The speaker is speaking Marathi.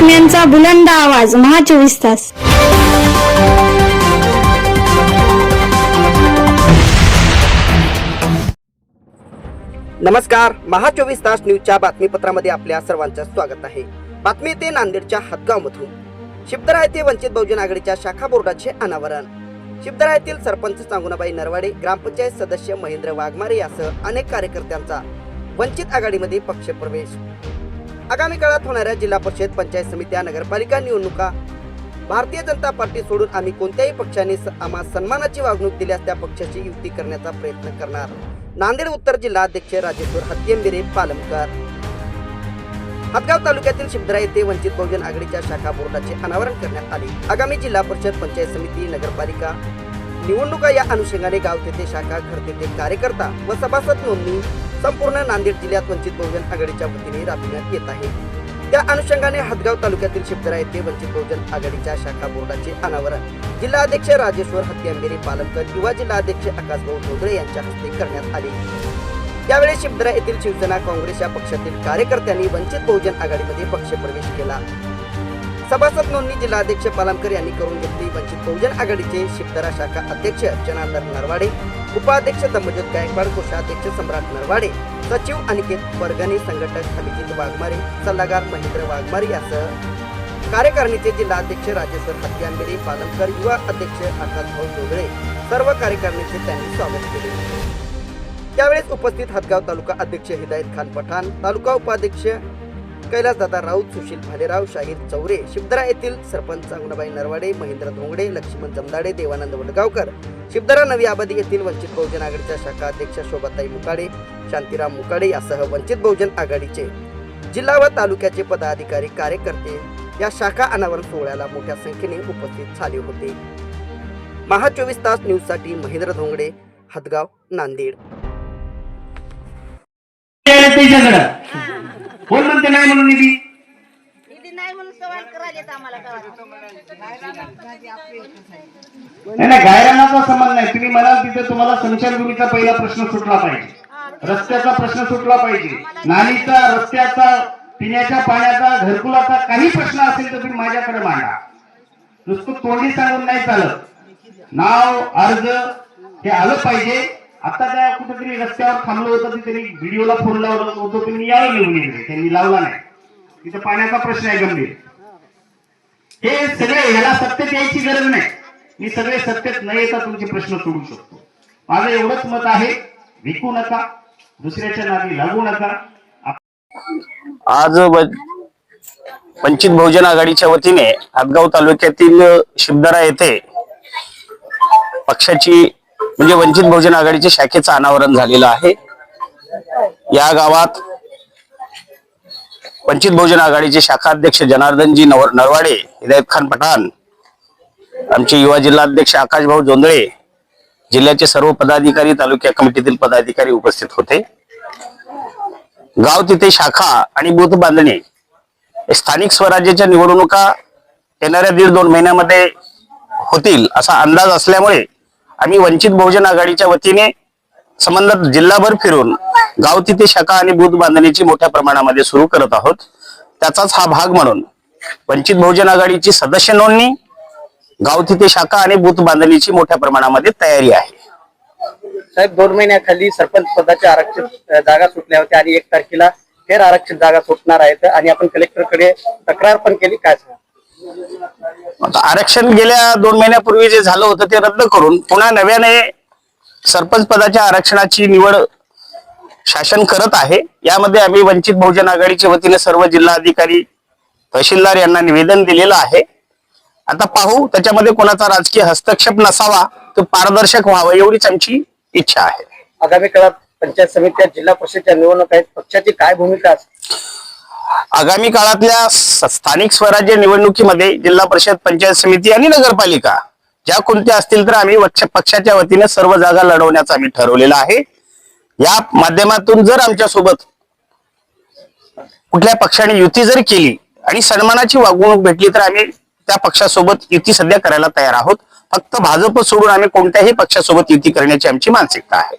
बातम्यांचा बुलंद आवाज महा 24 तास। नमस्कार, महा 24 तास न्यूजच्या बातमीपत्रामध्ये आपल्या सर्वांचं स्वागत आहे। बातमी येते नांदेडच्या हदगावमधून। शिवदरा येथे वंचित बहुजन आघाडीच्या शाखा बोर्डाचे अनावरण। शिवदरा येथील सरपंच सांगुणाबाई नरवाडे, ग्रामपंचायत सदस्य महेंद्र वाघमारे यासह अनेक कार्यकर्त्यांचा वंचित आघाडीमध्ये पक्षप्रवेश। आगामी काळात होणाऱ्या जिल्हा परिषद, पंचायत समित्या, नगरपालिका निवडणुका भारतीय जनता पार्टी सोडून आम्ही कोणत्याही पक्षाने आम्हा सन्मानाची वागणूक दिल्यास त्या पक्षाची युती करण्याचा प्रयत्न करणार। नांदेड उत्तर जिल्हा अध्यक्ष राजेश्वर हत्तींबेरे पालमकर। हदगाव तालुक्यातील शिवदरा येथे वंचित बहुजन आघाडीच्या शाखा बोर्डाचे अनावरण करण्यात आले। आगामी जिल्हा परिषद, पंचायत समिती, नगरपालिका निवडणुका या अनुषंगाने गाव तेथे शाखा, घर तेथे कार्यकर्ता व सभासद नोंदणी संपूर्ण नांदेड जिल्ह्यात वंचित बहुजन आघाडीच्या वतीने राबविण्यात येत आहे। त्या अनुषंगाने हदगाव तालुक्यातील शिवदरा येथे वंचित बहुजन आघाडीच्या शाखा बोर्डाचे अनावरण जिल्हा अध्यक्ष राजेश्वर हत्तींबेरे पालमकर, युवा जिल्हा अध्यक्ष आकाशभाऊ जोंधळे यांच्या हस्ते करण्यात आले। यावेळी शिवदरा येथील शिवसेना, काँग्रेस या पक्षातील कार्यकर्त्यांनी वंचित बहुजन आघाडीमध्ये पक्षप्रवेश केला। सभासद नोंदणी जिल्हा अध्यक्ष पालमकर यांनी करून घेतली। वंचित बहुजन आघाडीचे शिवदरा शाखा अध्यक्ष जनार्दन नरवाडे, उपाध्यक्ष धम्मज्योत गायकवाड, कोषाध्यक्ष सम्राट नरवाडे, सचिव अनिकेत परगणे, संघटक अभिजित वाघमारे, सल्लागार महेंद्र वाघमारे यासह कार्यकारिणीचे जिल्हा अध्यक्ष राजेश्वर हत्तींबेरे पालमकर, युवा अध्यक्ष आकाशभाऊ जोंधळे सर्व कार्यकारिणीचे त्यांनी स्वागत केले। त्यावेळेस उपस्थित हदगाव तालुका अध्यक्ष हिदायत खान पठाण, तालुका उपाध्यक्ष कैलासदादा राऊत, सुशील भालेराव, शाहीर चौरे, शिवदरा येथील सरपंच सांगुणाबाई नरवाडे, महेंद्र धोंगडे, लक्ष्मण जमदाडे, देवानंद वडगावकर, शिवदरा नवी आबादी येथील वंचित बहुजन आघाडीच्या शाखा अध्यक्ष शोभाताई मुकाडे, शांतीराम मुकाडे यासह वंचित बहुजन आघाडीचे जिल्हा व तालुक्याचे पदाधिकारी, कार्यकर्ते या शाखा अनावरण सोहळ्याला मोठ्या संख्येने उपस्थित झाले होते। महा 24 तास न्यूज साठी महेंद्र धोंगडे, हदगाव, नांदेड। कोण म्हणते नाही म्हणून निधी नाही म्हणून सवाल करायचे आम्हाला नाही, गायरानाचा संबंध नाही। तुम्ही म्हणाल तिथे तुम्हाला संचारभूमीचा पहिला प्रश्न सुटला पाहिजे, रस्त्याचा प्रश्न सुटला पाहिजे, नालीचा, रस्त्याचा, पिण्याच्या पाण्याचा, घरकुलाचा काही प्रश्न असेल तर तुम्ही माझ्याकडे मांडा। नुसतं तोंडी सांगून नाही चालत। नाव, अर्ज हे आलं पाहिजे। आता त्या कुठेतरी रस्त्यावर थांबलो होतं, तिथे व्हिडिओला फोन लावला होतो, तुम्ही यावं निघून गेले, त्यांनी लावला नाही। तिथं पाण्याचा प्रश्न आहे गंभीर। हे सगळे, याला सत्तेत यायची गरज नाही। मी सगळे सत्तेत न येता तुमचे प्रश्न सोडू शकतो। माझं एवढंच मत आहे, विकू नका, दुसऱ्याच्या नादी लागू नका। आज वंचित बहुजन आघाडीच्या वतीने हदगाव तालुक्यातील शिवदरा येथे पक्षाची म्हणजे वंचित बहुजन आघाडीच्या शाखेचं अनावरण झालेलं आहे। या गावात वंचित बहुजन आघाडीचे शाखा अध्यक्ष जनार्दनजी नरवाडे, हिदायत खान पठाण, आमचे युवा जिल्हा अध्यक्ष आकाशभाऊ जोंधळे, जिल्ह्याचे सर्व पदाधिकारी, तालुका कमिटीतील पदाधिकारी उपस्थित होते। गाव तिथे शाखा आणि बूथ बांधणी, स्थानिक स्वराज्याच्या निवडणुका येणाऱ्या 1.5-2 महिन्यामध्ये होतील असा अंदाज असल्यामुळे आम्ही वंचित बहुजन आघाडीच्या वतीने संबंधित जिल्हाभर फिरून गाव तिथे शाखा आणि बूथ बांधणीची मोठ्या प्रमाणामध्ये सुरू करत आहोत। त्याचाच हा भाग म्हणून वंचित बहुजन आघाडीची सदस्य नोंदणी, गाव तिथे शाखा आणि बूथ बांधणीची मोठ्या प्रमाणामध्ये तयारी आहे। साहेब, 2 महिन्याखाली सरपंच पदाच्या आरक्षित जागा सुटल्या होत्या आणि 1 तारखेला फेर आरक्षित जागा सुटणार आहेत आणि आपण कलेक्टरकडे तक्रार पण केली, काय सांगा? आता आरक्षण गेल्या 2 महिन्यापूर्वी जे झालं होतं ते रद्द करून पुन्हा नव्याने सरपंच पदाच्या आरक्षणाची निवड शासन करत आहे। यामध्ये आम्ही वंचित बहुजन आघाडीच्या वतीने सर्व जिल्हाधिकारी, तहसीलदार यांना निवेदन दिलेलं आहे। आता पाहू, त्याच्यामध्ये कोणाचा राजकीय हस्तक्षेप नसावा, तो पारदर्शक व्हावं एवढीच आमची इच्छा आहे। आगामी काळात पंचायत समित्या, जिल्हा परिषदच्या निवडणुका आहेत, पक्षाची काय भूमिका असते? आगामी काळातल्या स्थानिक स्वराज्य निवडणुकीमध्ये जिल्हा परिषद, पंचायत समिती आणि नगरपालिका ज्या कोणत्या असतील तर आम्ही पक्षाच्या वतीने सर्व जागा लढवण्याचं आम्ही ठरवलेलं आहे। या माध्यमातून जर आमच्या सोबत कुठल्या पक्षाने युती जर केली आणि सन्मानाची वागणूक भेटली तर आम्ही त्या पक्षासोबत युती सध्या करायला तयार आहोत। फक्त भाजप सोडून आम्ही कोणत्याही पक्षासोबत युती करण्याची आमची मानसिकता आहे।